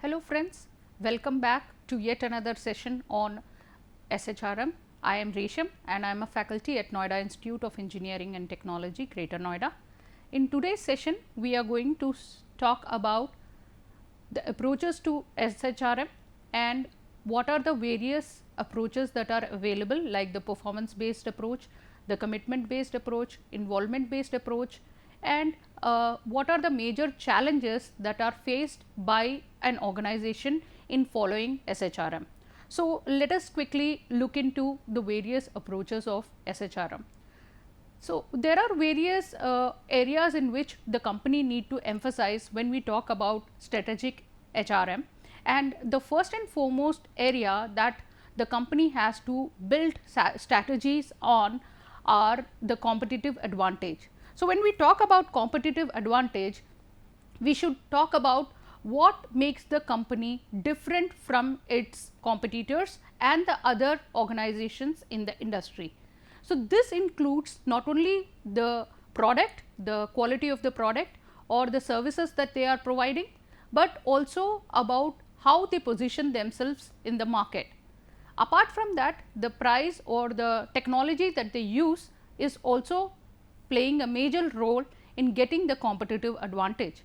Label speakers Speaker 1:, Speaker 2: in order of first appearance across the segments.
Speaker 1: Hello friends, welcome back to yet another session on SHRM. I am Resham and I am a faculty at Noida Institute of Engineering and Technology, Greater Noida. In today's session, we are going to talk about the approaches to SHRM and what are the various approaches that are available, like the performance based approach, the commitment based approach, involvement based approach, and what are the major challenges that are faced by an organization in following SHRM. So, let us quickly look into the various approaches of SHRM. So, there are various areas in which the company need to emphasize when we talk about strategic HRM, and the first and foremost area that the company has to build strategies on are the competitive advantage. So, when we talk about competitive advantage, we should talk about what makes the company different from its competitors and the other organizations in the industry. So, this includes not only the product, the quality of the product or the services that they are providing, but also about how they position themselves in the market. Apart from that, the price or the technology that they use is also playing a major role in getting the competitive advantage.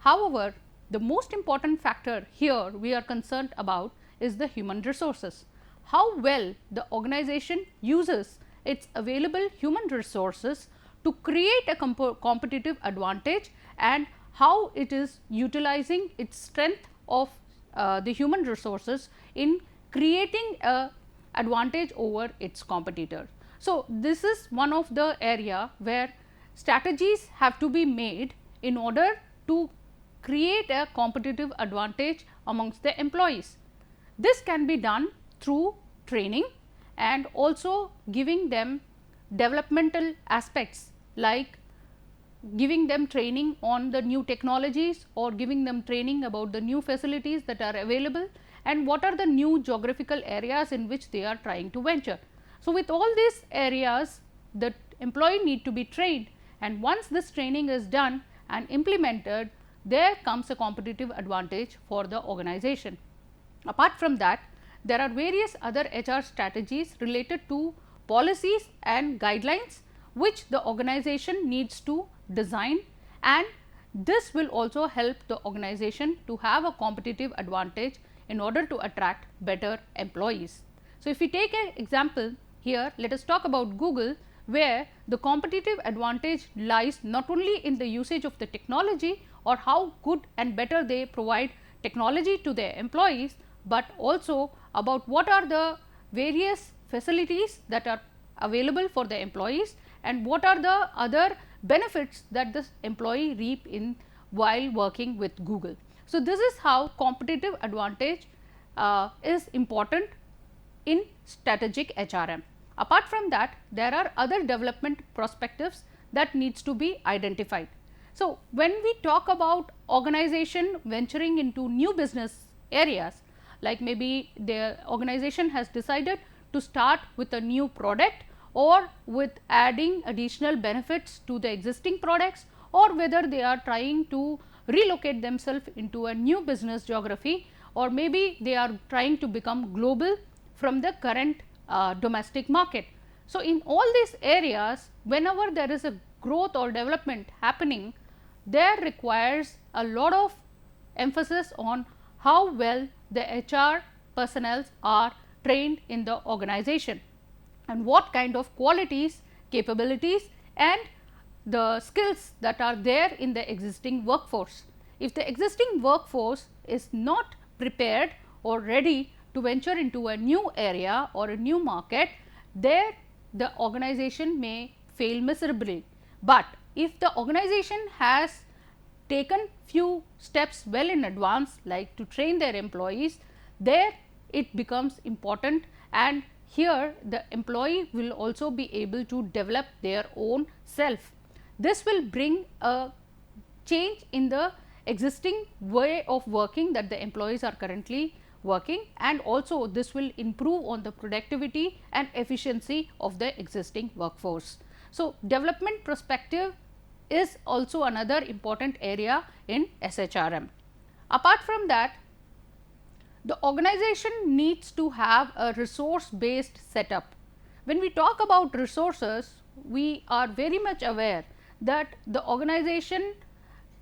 Speaker 1: However, the most important factor here we are concerned about is the human resources. How well the organization uses its available human resources to create a competitive advantage, and how it is utilizing its strength of the human resources in creating a advantage over its competitors. So, this is one of the area where strategies have to be made in order to create a competitive advantage amongst the employees. This can be done through training and also giving them developmental aspects, like giving them training on the new technologies or giving them training about the new facilities that are available and what are the new geographical areas in which they are trying to venture. So, with all these areas, the employee need to be trained, and once this training is done and implemented, there comes a competitive advantage for the organization. Apart from that, there are various other HR strategies related to policies and guidelines which the organization needs to design, and this will also help the organization to have a competitive advantage in order to attract better employees. So, if we take an example here, let us talk about Google, where the competitive advantage lies not only in the usage of the technology or how good and better they provide technology to their employees, but also about what are the various facilities that are available for the employees and what are the other benefits that this employee reap in while working with Google. So, this is how competitive advantage is important in strategic HRM. Apart from that, there are other development perspectives that needs to be identified. So, when we talk about organization venturing into new business areas, like maybe the organization has decided to start with a new product or with adding additional benefits to the existing products, or whether they are trying to relocate themselves into a new business geography, or maybe they are trying to become global from the current domestic market. So, in all these areas, whenever there is a growth or development happening, there requires a lot of emphasis on how well the HR personnel are trained in the organization and what kind of qualities, capabilities and the skills that are there in the existing workforce. If the existing workforce is not prepared or ready to venture into a new area or a new market, there the organization may fail miserably. But if the organization has taken few steps well in advance, like to train their employees, there it becomes important, and here the employee will also be able to develop their own self. This will bring a change in the existing way of working that the employees are currently working, and also this will improve on the productivity and efficiency of the existing workforce. So, development perspective is also another important area in SHRM. Apart from that, The organization needs to have a resource based setup. When we talk about resources, we are very much aware that the organization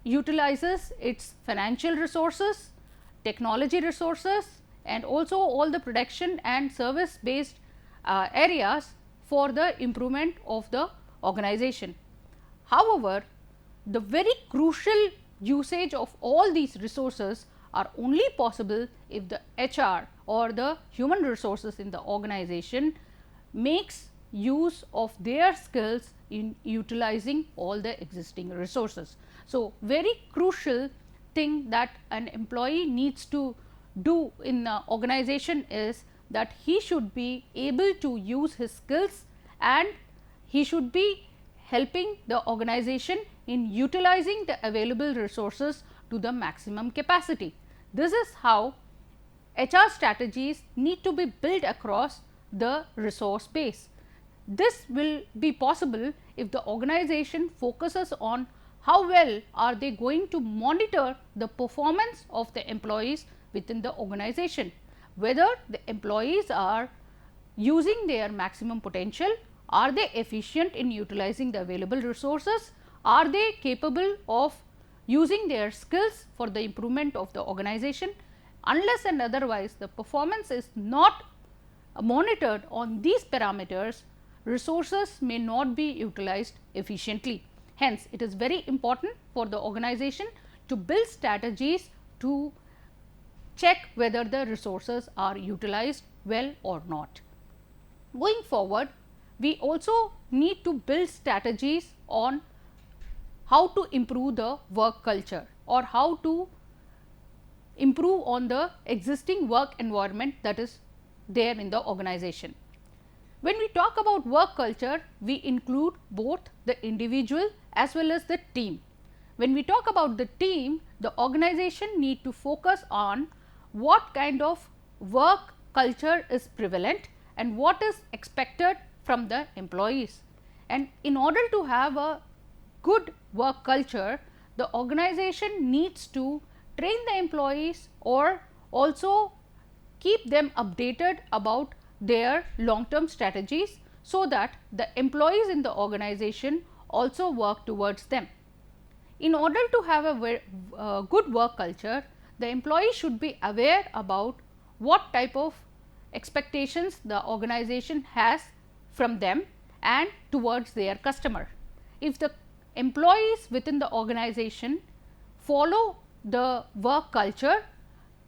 Speaker 1: utilizes its financial resources, technology resources, and also all the production and service based areas for the improvement of the organization. However, the very crucial usage of all these resources are only possible if the HR or the human resources in the organization makes use of their skills in utilizing all the existing resources. So, very crucial thing that an employee needs to do in the organization is that he should be able to use his skills and he should be helping the organization in utilizing the available resources to the maximum capacity. This is how HR strategies need to be built across the resource base. This will be possible if the organization focuses on how well are they going to monitor the performance of the employees within the organization, whether the employees are using their maximum potential, are they efficient in utilizing the available resources, are they capable of using their skills for the improvement of the organization. Unless and otherwise the performance is not monitored on these parameters, resources may not be utilized efficiently. Hence, it is very important for the organization to build strategies to check whether the resources are utilized well or not. Going forward, we also need to build strategies on how to improve the work culture or how to improve on the existing work environment that is there in the organization. When we talk about work culture, we include both the individual as well as the team. When we talk about the team, the organization need to focus on what kind of work culture is prevalent and what is expected from the employees. And in order to have a good work culture, the organization needs to train the employees or also keep them updated about their long term strategies, so that the employees in the organization also work towards them. In order to have a good work culture, the employee should be aware about what type of expectations the organization has from them and towards their customer. If the employees within the organization follow the work culture,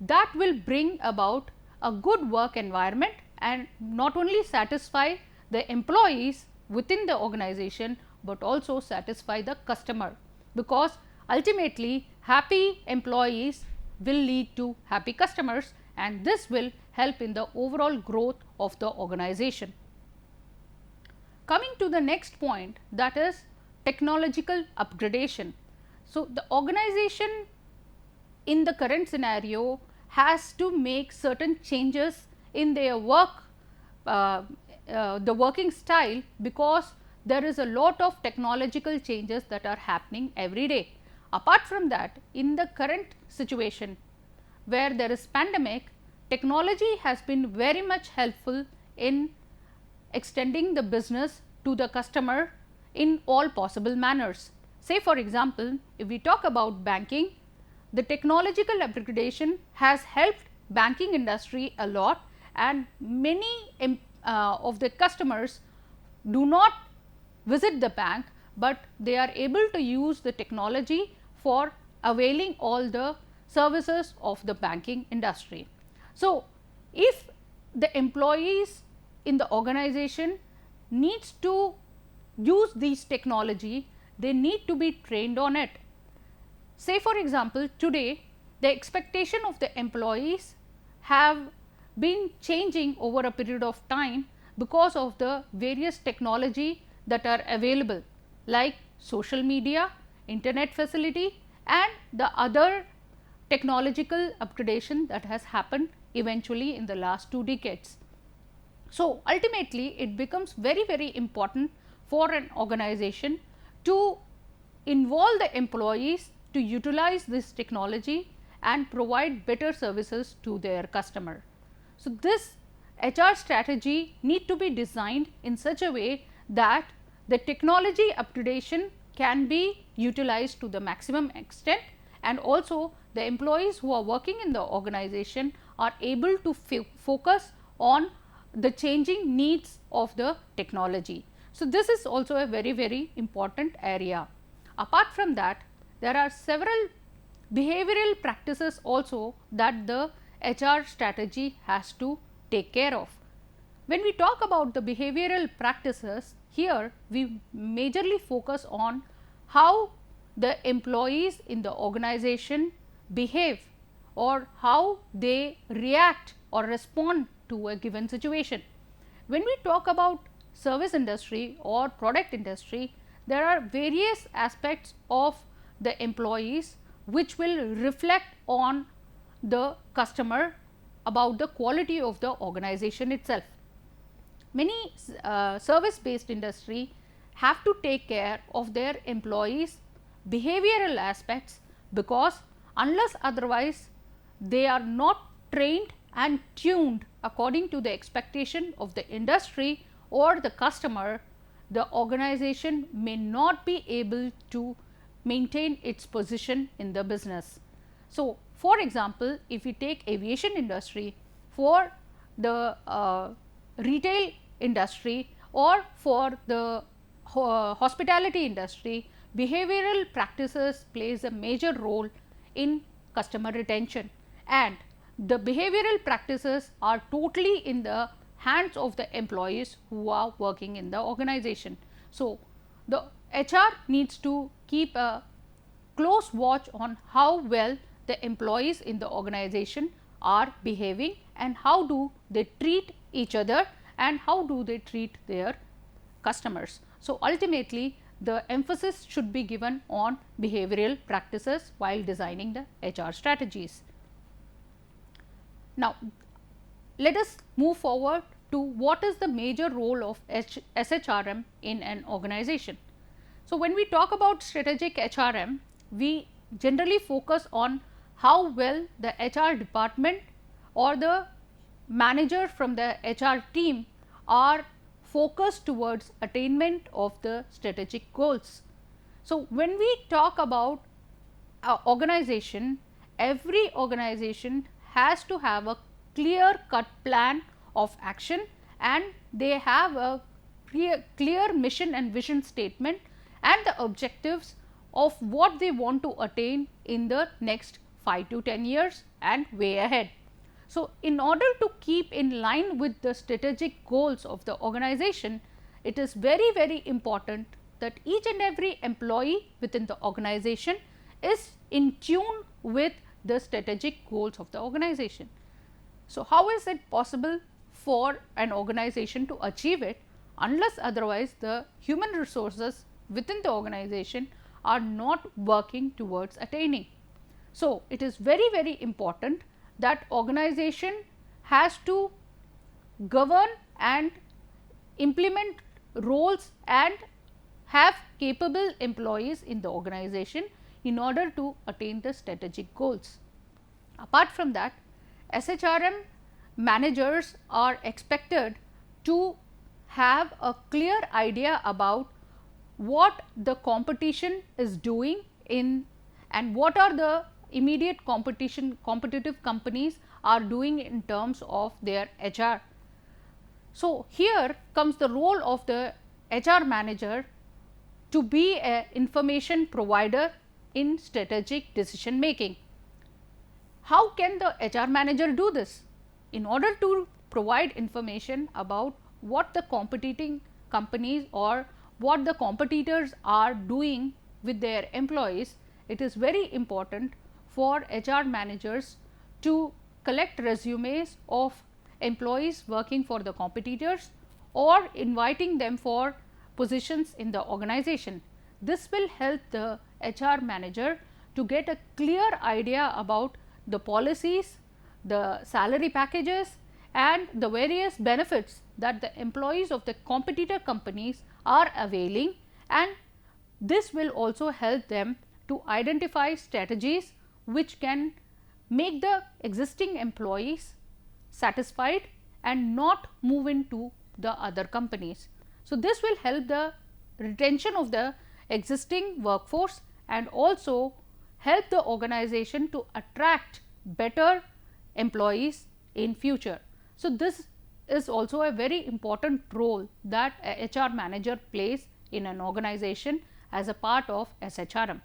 Speaker 1: that will bring about a good work environment and not only satisfy the employees within the organization, but also satisfy the customer, because ultimately happy employees will lead to happy customers and this will help in the overall growth of the organization. Coming to the next point, that is technological upgradation. So, the organization in the current scenario has to make certain changes in their work, the working style, because there is a lot of technological changes that are happening every day. Apart from that, in the current situation where there is pandemic, technology has been very much helpful in extending the business to the customer in all possible manners. Say for example, if we talk about banking, the technological upgradation has helped banking industry a lot, and many of the customers do not visit the bank, but they are able to use the technology for availing all the services of the banking industry. So, if the employees in the organization needs to use these technology, they need to be trained on it. Say for example, today the expectation of the employees have been changing over a period of time because of the various technology that are available, like social media, internet facility and the other technological upgradation that has happened eventually in the last 2 decades. So, ultimately it becomes very important for an organization to involve the employees to utilize this technology and provide better services to their customer. So, this HR strategy need to be designed in such a way that the technology upgradation can be utilized to the maximum extent, and also the employees who are working in the organization are able to focus on the changing needs of the technology. So, this is also a very important area. Apart from that, there are several behavioral practices also that the HR strategy has to take care of. When we talk about the behavioral practices, here we majorly focus on how the employees in the organization behave or how they react or respond to a given situation. When we talk about service industry or product industry, there are various aspects of the employees which will reflect on the customer about the quality of the organization itself. Many service based industry have to take care of their employees behavioral aspects, because unless otherwise they are not trained and tuned according to the expectation of the industry or the customer, the organization may not be able to maintain its position in the business. So, for example, if we take aviation industry, for the retail industry or for the hospitality industry, behavioral practices plays a major role in customer retention, and the behavioral practices are totally in the hands of the employees who are working in the organization. So, the HR needs to keep a close watch on how well the employees in the organization are behaving and how do they treat each other and how do they treat their customers. So, ultimately the emphasis should be given on behavioral practices while designing the HR strategies. Now, let us move forward to what is the major role of SHRM in an organization. So, when we talk about strategic HRM, we generally focus on how well the HR department or the manager from the HR team are focused towards attainment of the strategic goals. So, when we talk about organization, every organization has to have a clear cut plan of action and they have a clear mission and vision statement and the objectives of what they want to attain in the next 5 to 10 years and way ahead. So, in order to keep in line with the strategic goals of the organization, it is very important that each and every employee within the organization is in tune with the strategic goals of the organization. So, how is it possible for an organization to achieve it unless otherwise the human resources within the organization are not working towards attaining? So, it is very important that organization has to govern and implement roles and have capable employees in the organization in order to attain the strategic goals. Apart from that, SHRM managers are expected to have a clear idea about what the competition is doing in and what are the immediate competitive companies are doing in terms of their HR. So, here comes the role of the HR manager to be an information provider in strategic decision making. How can the HR manager do this? In order to provide information about what the competing companies or what the competitors are doing with their employees, it is very important for HR managers to collect resumes of employees working for the competitors or inviting them for positions in the organization. This will help the HR manager to get a clear idea about the policies, the salary packages and the various benefits that the employees of the competitor companies are availing, and this will also help them to identify strategies which can make the existing employees satisfied and not move into the other companies. So, this will help the retention of the existing workforce and also help the organization to attract better employees in future. So, this is also a very important role that a HR manager plays in an organization as a part of SHRM.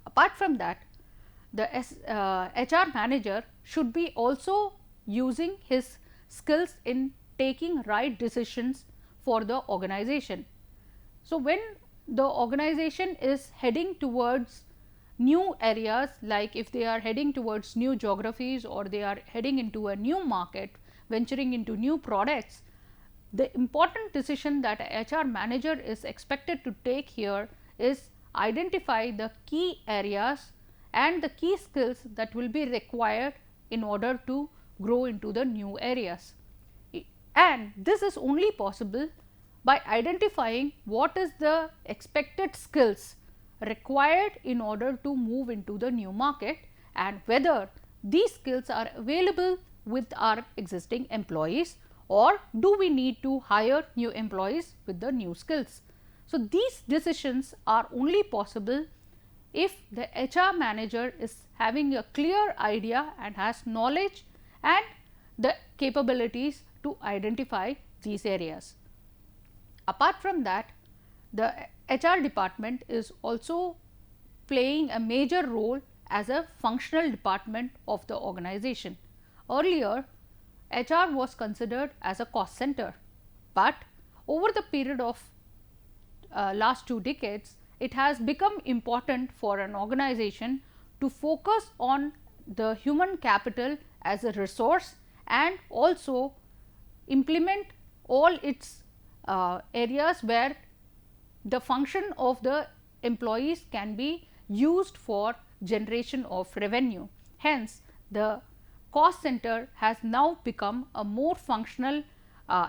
Speaker 1: Apart from that, the HR manager should be also using his skills in taking right decisions for the organization. So, when the organization is heading towards new areas, like if they are heading towards new geographies or they are heading into a new market, venturing into new products, the important decision that a HR manager is expected to take here is identify the key areas and the key skills that will be required in order to grow into the new areas. And this is only possible by identifying what is the expected skills required in order to move into the new market and whether these skills are available with our existing employees or do we need to hire new employees with the new skills. So, these decisions are only possible if the HR manager is having a clear idea and has knowledge and the capabilities to identify these areas. Apart from that, the HR department is also playing a major role as a functional department of the organization. Earlier, HR was considered as a cost center, but over the period of last 2 decades, it has become important for an organization to focus on the human capital as a resource and also implement all its areas where the function of the employees can be used for generation of revenue. Hence, the cost center has now become a more functional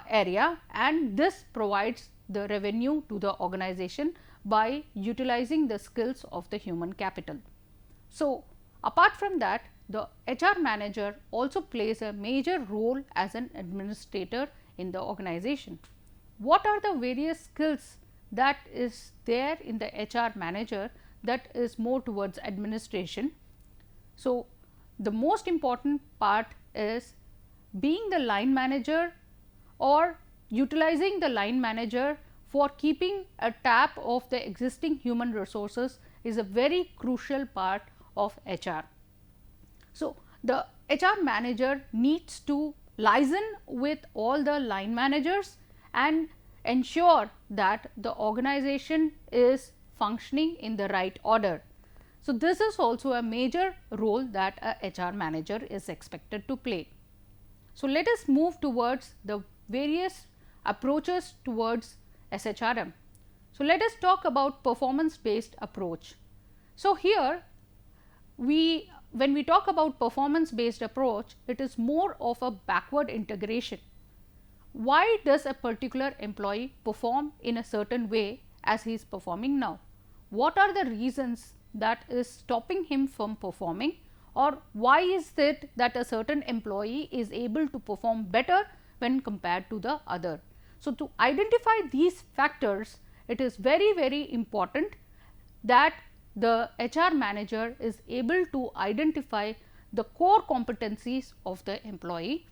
Speaker 1: area and this provides the revenue to the organization by utilizing the skills of the human capital. So, apart from that, the HR manager also plays a major role as an administrator in the organization. What are the various skills that is there in the HR manager that is more towards administration? So, the most important part is being the line manager or utilizing the line manager for keeping a tab of the existing human resources is a very crucial part of HR. So, the HR manager needs to liaison with all the line managers and ensure that the organization is functioning in the right order. So, this is also a major role that a HR manager is expected to play. So, let us move towards the various approaches towards SHRM. So, let us talk about performance based approach. So, here when we talk about performance based approach, it is more of a backward integration. Why does a particular employee perform in a certain way as he is performing now? What are the reasons that is stopping him from performing, or why is it that a certain employee is able to perform better when compared to the other? So, to identify these factors, it is very important that the HR manager is able to identify the core competencies of the employee,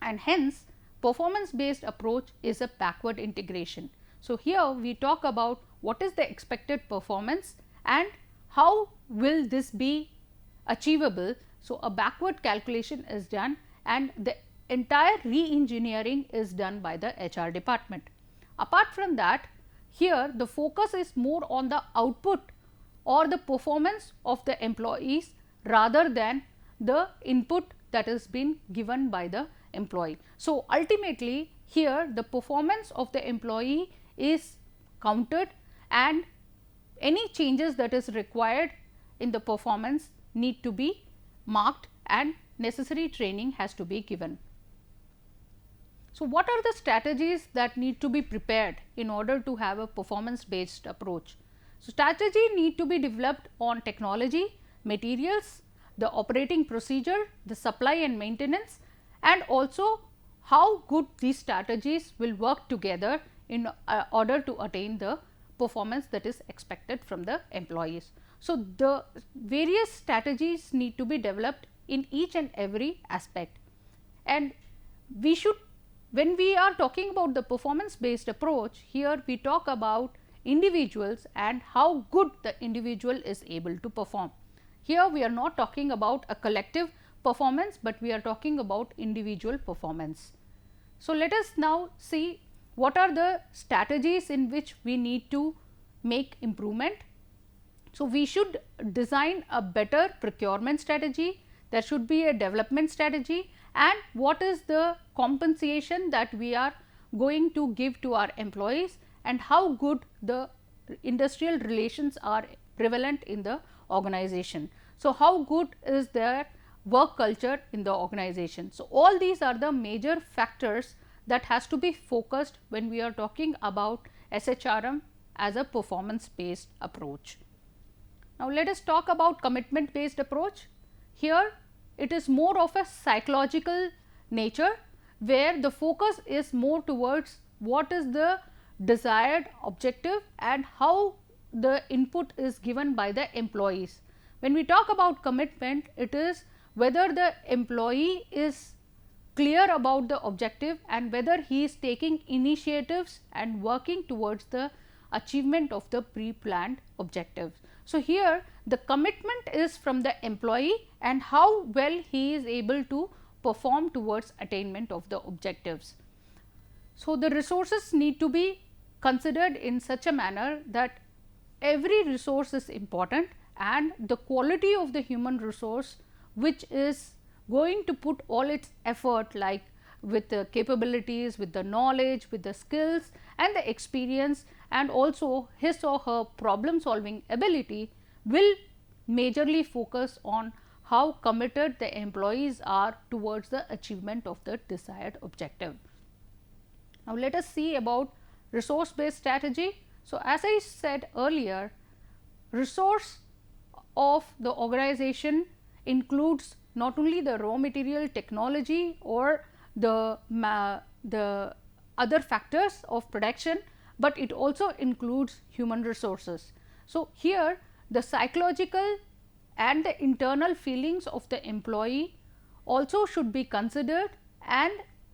Speaker 1: and hence performance based approach is a backward integration. So, here we talk about what is the expected performance and how will this be achievable. So, a backward calculation is done and the entire re-engineering is done by the HR department. Apart from that, here the focus is more on the output or the performance of the employees rather than the input that is being given by the employee. So, ultimately here the performance of the employee is counted and any changes that is required in the performance need to be marked and necessary training has to be given. So, what are the strategies that need to be prepared in order to have a performance based approach? So, strategy need to be developed on technology, materials, the operating procedure, the supply and maintenance, and also how good these strategies will work together in order to attain the performance that is expected from the employees. So, the various strategies need to be developed in each and every aspect, and we should, when we are talking about the performance based approach, here we talk about individuals and how good the individual is able to perform. Here we are not talking about a collective performance, but we are talking about individual performance. So, let us now see what are the strategies in which we need to make improvement. So, we should design a better procurement strategy, there should be a development strategy, and what is the compensation that we are going to give to our employees, and how good the industrial relations are prevalent in the organization. So, how good is their work culture in the organization. So, all these are the major factors that has to be focused when we are talking about SHRM as a performance based approach. Now, let us talk about commitment based approach. Here it is more of a psychological nature, where the focus is more towards what is the desired objective and how the input is given by the employees. When we talk about commitment, it is whether the employee is clear about the objective and whether he is taking initiatives and working towards the achievement of the pre-planned objectives. So, here the commitment is from the employee and how well he is able to perform towards attainment of the objectives. So, the resources need to be considered in such a manner that every resource is important, and the quality of the human resource which is going to put all its effort, like with the capabilities, with the knowledge, with the skills and the experience, and also his or her problem solving ability, will majorly focus on how committed the employees are towards the achievement of the desired objective. Now, let us see about resource based strategy. So, as I said earlier, resource of the organization includes not only the raw material, technology, or the other factors of production, but it also includes human resources. So, here the psychological and the internal feelings of the employee also should be considered, and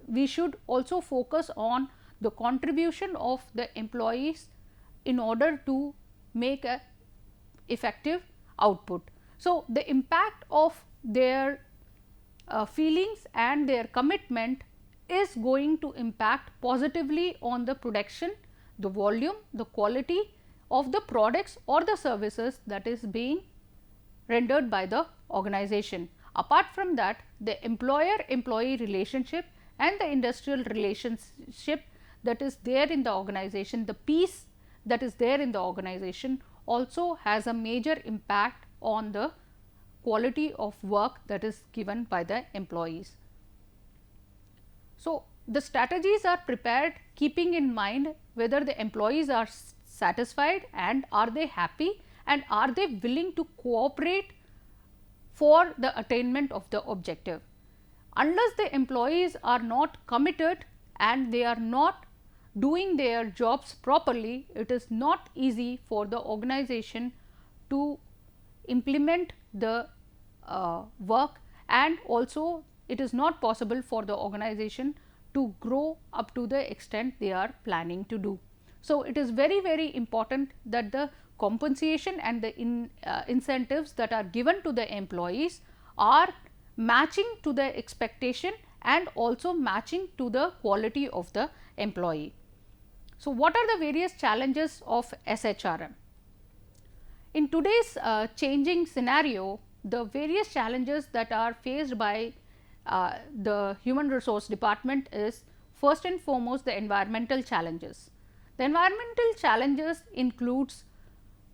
Speaker 1: we should also focus on the contribution of the employees in order to make a effective output. So, the impact of their feelings and their commitment is going to impact positively on the production, the volume, the quality of the products or the services that is being rendered by the organization. Apart from that, the employer-employee relationship and the industrial relationship that is there in the organization, the peace that is there in the organization, also has a major impact on the quality of work that is given by the employees. So, the strategies are prepared keeping in mind whether the employees are satisfied and are they happy, and are they willing to cooperate for the attainment of the objective. Unless the employees are not committed and they are not doing their jobs properly, it is not easy for the organization to implement the work, and also it is not possible for the organization to grow up to the extent they are planning to do. So, it is very important that the compensation and the incentives that are given to the employees are matching to the expectation and also matching to the quality of the employee. So, what are the various challenges of SHRM? In today's changing scenario, the various challenges that are faced by the human resource department is first and foremost the environmental challenges. The environmental challenges includes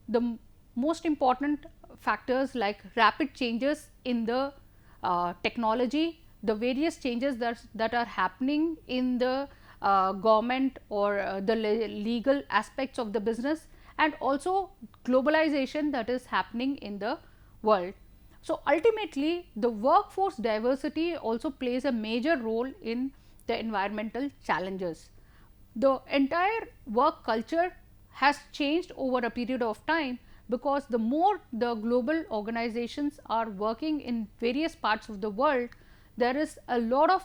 Speaker 1: the most important factors like rapid changes in the technology, the various changes that are happening in the government or the legal aspects of the business, and also globalization that is happening in the world. So, ultimately the workforce diversity also plays a major role in the environmental challenges. The entire work culture has changed over a period of time, because the more the global organizations are working in various parts of the world, there is a lot of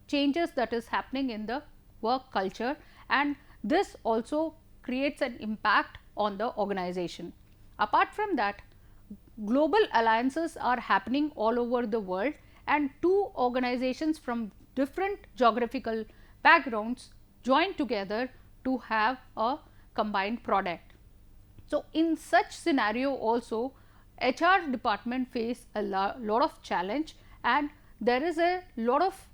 Speaker 1: changes that is happening in the work culture, and this also creates an impact on the organization. Apart from that, global alliances are happening all over the world, and two organizations from different geographical backgrounds join together to have a combined product. So, in such scenario also, HR department face a lot of challenge, and there is a lot of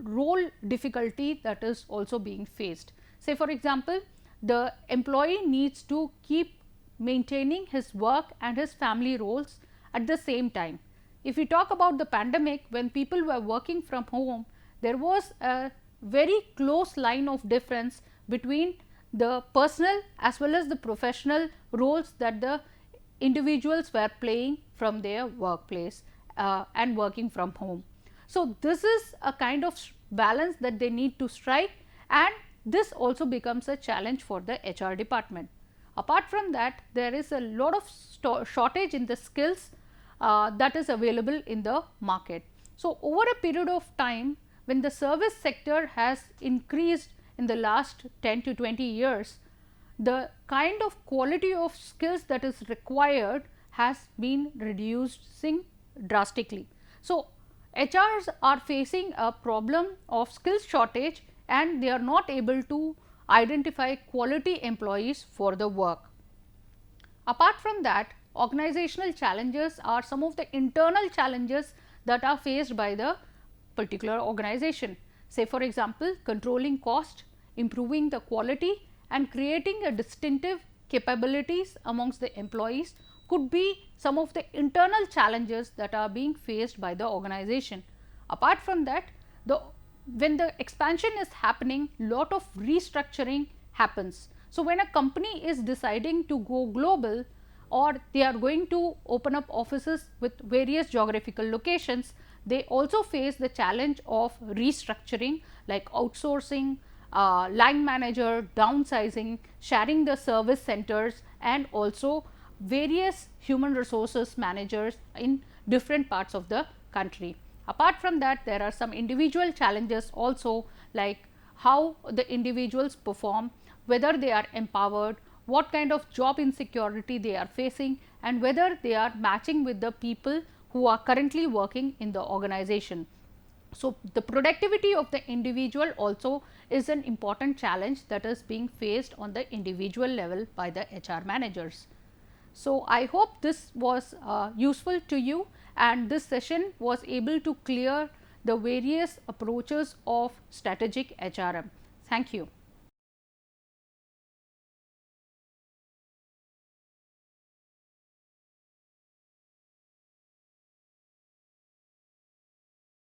Speaker 1: role difficulty that is also being faced. Say for example, the employee needs to keep maintaining his work and his family roles at the same time. If we talk about the pandemic, when people were working from home, there was a very close line of difference between the personal as well as the professional roles that the individuals were playing from their workplace and working from home. So, this is a kind of balance that they need to strike, and this also becomes a challenge for the HR department. Apart from that, there is a lot of shortage in the skills that is available in the market. So, over a period of time, when the service sector has increased in the last 10 to 20 years, the kind of quality of skills that is required has been reducing drastically. So, HRs are facing a problem of skills shortage, and they are not able to identify quality employees for the work. Apart from that, organizational challenges are some of the internal challenges that are faced by the particular organization. Say for example, controlling cost, improving the quality, and creating a distinctive capabilities amongst the employees could be some of the internal challenges that are being faced by the organization. Apart from that, when the expansion is happening, lot of restructuring happens. So, when a company is deciding to go global, or they are going to open up offices with various geographical locations, they also face the challenge of restructuring, like outsourcing, line manager, downsizing, sharing the service centers, and also various human resources managers in different parts of the country. Apart from that, there are some individual challenges also, like how the individuals perform, whether they are empowered, what kind of job insecurity they are facing, and whether they are matching with the people who are currently working in the organization. So, the productivity of the individual also is an important challenge that is being faced on the individual level by the HR managers. So, I hope this was useful to you, and this session was able to clear the various approaches of strategic HRM. Thank you.